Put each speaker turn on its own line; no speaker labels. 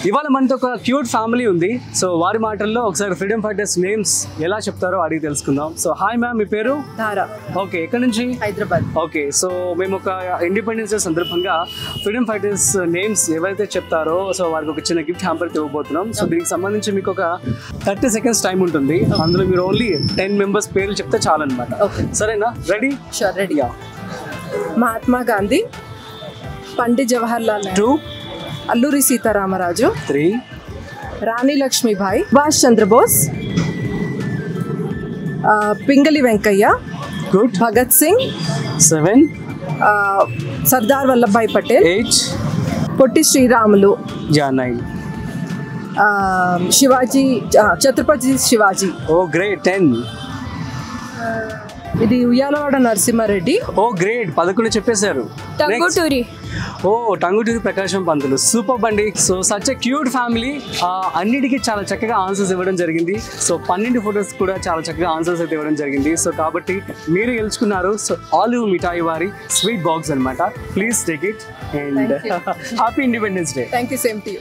ఇవాళ మనతో ఒక క్యూట్ ఫ్యామిలీ ఉంది. సో వారి మాటల్లో ఒకసారి ఫ్రీడమ్ ఫైటర్స్ నేమ్స్ ఎలా చెప్తారో అడిగి తెలుసుకుందాం. సో హాయ్ మ్యామ్, మీ పేరు?
ధారా.
ఓకే, ఎక్కడి నుంచి?
హైదరాబాద్.
ఓకే, సో మేము ఒక ఇండిపెండెన్స్ డే సందర్భంగా ఫ్రీడమ్ ఫైటర్స్ నేమ్స్ ఎవరైతే చెప్తారో సో వారికి ఒక చిన్న గిఫ్ట్ హ్యాంపర్ ఇవ్వబోతున్నాం. సో దీనికి సంబంధించి మీకు ఒక 30 seconds టైం ఉంటుంది. అందులో మీరు ఓన్లీ 10 members పేర్లు చెప్తే చాలన్నమాట. సరేనా? Ready?
Sure, ready. Mahatma Gandhi, Pandit Jawaharlal Nehru, Alluri Sitaramaraju,
3,
రాణి లక్ష్మీబాయి, సుభాష్ చంద్రబోస్, పింగళి వెంకయ్య,
గుడ్,
భగత్ సింగ్,
7,
సర్దార్ వల్లభాయ్ పటేల్,
8,
పొట్టి శ్రీరాములు,
9,
శివాజీ, ఛత్రపతి శివాజీ.
ఓ గ్రేట్, 10.
ఇది ఉయ్యాలవాడ నరసింహారెడ్డి.
ఓ గ్రేట్, 11 చెప్పేశారు.
టంగుటూరి.
ఓ టంగుటూరి ప్రకాశం పంతులు. సూపర్ బండి. So such a cute family. అన్నిటికీ చాలా చక్కగా ఆన్సర్స్ ఇవ్వడం జరిగింది. సో 12 ఫొటోస్ కూడా చాలా చక్కగా ఆన్సర్స్ అయితే ఇవ్వడం జరిగింది. సో కాబట్టి మీరు గెలుచుకున్నారు. సో ఆలివ్ మిఠాయి వారి స్వీట్ బాక్స్ అనమాట. Please take it and happy independence day.
Thank you, same to you.